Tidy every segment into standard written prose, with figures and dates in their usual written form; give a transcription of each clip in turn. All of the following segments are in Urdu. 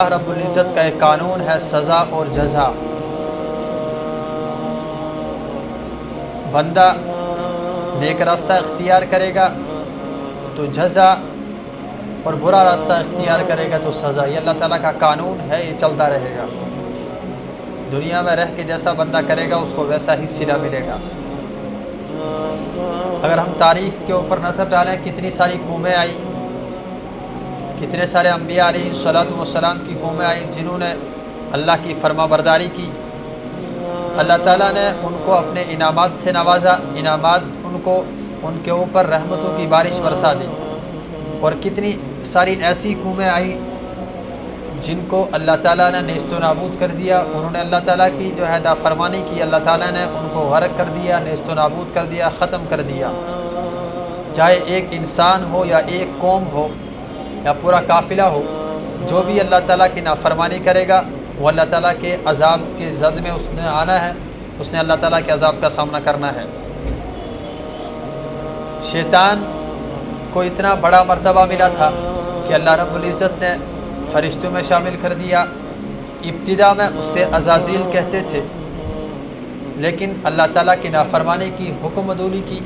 اللہ رب العزت کا ایک قانون ہے سزا اور جزا۔ بندہ نیک راستہ اختیار کرے گا تو جزا، اور برا راستہ اختیار کرے گا تو سزا۔ یہ اللہ تعالیٰ کا قانون ہے، یہ چلتا رہے گا۔ دنیا میں رہ کے جیسا بندہ کرے گا اس کو ویسا ہی صلہ ملے گا۔ اگر ہم تاریخ کے اوپر نظر ڈالیں، کتنی ساری قومیں آئی، کتنے سارے انبیاء علیہ الصلاۃ والسلام کی قومیں آئیں جنہوں نے اللہ کی فرما برداری کی۔ اللہ تعالیٰ نے ان کو اپنے انعامات سے نوازا، انعامات ان کے اوپر رحمتوں کی بارش برسا دی۔ اور کتنی ساری ایسی قومیں آئیں جن کو اللہ تعالیٰ نے نیست و نابود کر دیا۔ انہوں نے اللہ تعالیٰ کی جو ہے نافرمانی کی، اللہ تعالیٰ نے ان کو غرق کر دیا، نیست و نابود کر دیا، ختم کر دیا۔ چاہے ایک انسان ہو یا ایک قوم ہو یا پورا قافلہ ہو، جو بھی اللہ تعالیٰ کی نافرمانی کرے گا وہ اللہ تعالیٰ کے عذاب کے زد میں اس نے آنا ہے، اس نے اللہ تعالیٰ کے عذاب کا سامنا کرنا ہے۔ شیطان کو اتنا بڑا مرتبہ ملا تھا کہ اللہ رب العزت نے فرشتوں میں شامل کر دیا۔ ابتدا میں اس سے عزازیل کہتے تھے، لیکن اللہ تعالیٰ کی نافرمانی کی، حکم عدولی کی،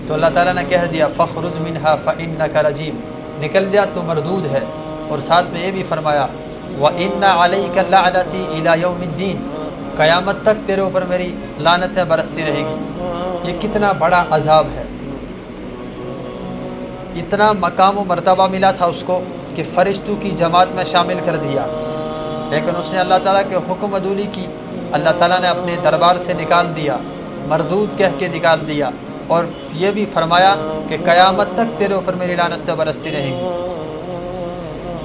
تو اللہ تعالیٰ نے کہہ دیا فَخْرُجْ مِنْهَا فَإِنَّكَ رَجِيمٌ، نکل جا تو مردود ہے۔ اور ساتھ میں یہ بھی فرمایا وَإِنَّ عَلَيْكَ اللَّعْنَةِ إِلَى يَوْمِ الدِّينِ، قیامت تک تیرے اوپر میری لعنتیں برستی رہے گی۔ یہ کتنا بڑا عذاب ہے۔ اتنا مقام و مرتبہ ملا تھا اس کو کہ فرشتوں کی جماعت میں شامل کر دیا، لیکن اس نے اللہ تعالیٰ کے حکم عدولی کی، اللہ تعالیٰ نے اپنے دربار سے نکال دیا، مردود کہہ کے نکال دیا، اور یہ بھی فرمایا کہ قیامت تک تیرے اوپر میری لعنتیں برستی رہیں گی۔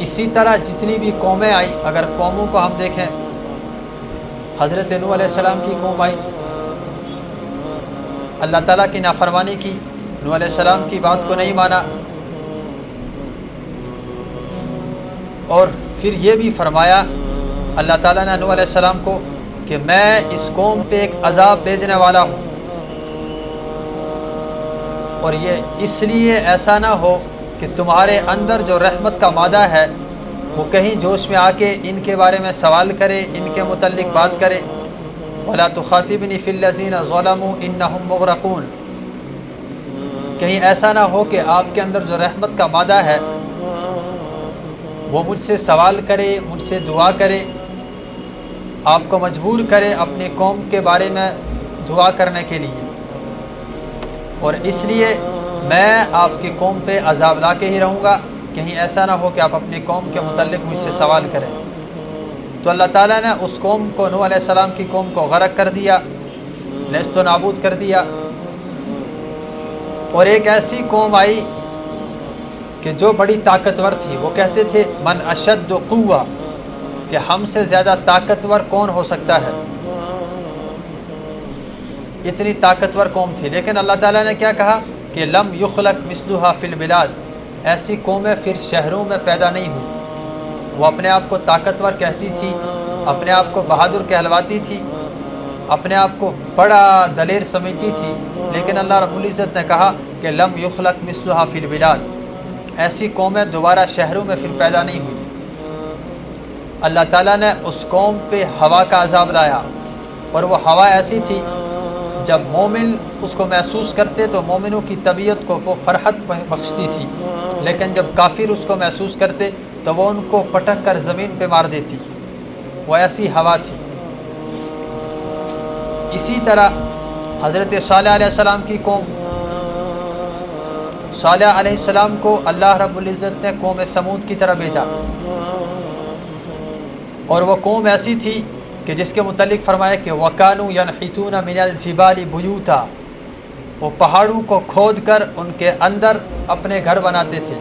اسی طرح جتنی بھی قومیں آئیں، اگر قوموں کو ہم دیکھیں، حضرت نوح علیہ السلام کی قوم آئی، اللہ تعالیٰ کی نافرمانی کی، نوح علیہ السلام کی بات کو نہیں مانا، اور پھر یہ بھی فرمایا اللہ تعالیٰ نے نوح علیہ السلام کو کہ میں اس قوم پہ ایک عذاب بھیجنے والا ہوں، اور یہ اس لیے ایسا نہ ہو کہ تمہارے اندر جو رحمت کا مادہ ہے وہ کہیں جوش میں آ کے ان کے بارے میں سوال کرے، ان کے متعلق بات کرے۔ وَلَا تُخَاطِبْنِي فِي الَّذِينَ ظَلَمُوا إِنَّهُمْ مُغْرَقُونَ، کہیں ایسا نہ ہو کہ آپ کے اندر جو رحمت کا مادہ ہے وہ مجھ سے سوال کرے، مجھ سے دعا کرے، آپ کو مجبور کرے اپنی قوم کے بارے میں دعا کرنے کے لیے، اور اس لیے میں آپ کی قوم پہ عذاب لا کے ہی رہوں گا، کہیں ایسا نہ ہو کہ آپ اپنی قوم کے متعلق مجھ سے سوال کریں۔ تو اللہ تعالیٰ نے اس قوم کو، نوح علیہ السلام کی قوم کو غرق کر دیا، نیست و نابود کر دیا۔ اور ایک ایسی قوم آئی کہ جو بڑی طاقتور تھی، وہ کہتے تھے من اشد قوہ، کہ ہم سے زیادہ طاقتور کون ہو سکتا ہے، اتنی طاقتور قوم تھی۔ لیکن اللہ تعالیٰ نے کیا کہا کہ لم یخلق مثلھا فی البلاد، ایسی قومیں پھر شہروں میں پیدا نہیں ہوئی۔ وہ اپنے آپ کو طاقتور کہتی تھی، اپنے آپ کو بہادر کہلواتی تھی، اپنے آپ کو بڑا دلیر سمجھتی تھی، لیکن اللہ رب العزت نے کہا کہ لم یخلق مثلھا فی البلاد، ایسی قومیں دوبارہ شہروں میں پھر پیدا نہیں ہوئی۔ اللہ تعالیٰ نے اس قوم پہ ہوا کا عذاب لایا، اور وہ ہوا ایسی تھی جب مومن اس کو محسوس کرتے تو مومنوں کی طبیعت کو وہ فرحت بخشتی تھی، لیکن جب کافر اس کو محسوس کرتے تو وہ ان کو پٹک کر زمین پہ مار دیتی۔ وہ ایسی ہوا تھی۔ اسی طرح حضرت صالح علیہ السلام کی قوم، صالح علیہ السلام کو اللہ رب العزت نے قوم سمود کی طرح بھیجا، اور وہ قوم ایسی تھی کہ جس کے متعلق فرمایا کہ وَكَانُوا يَنْحِتُونَ مِنَ الْجِبَالِ بُيُوتًا، وہ پہاڑوں کو کھود کر ان کے اندر اپنے گھر بناتے تھے۔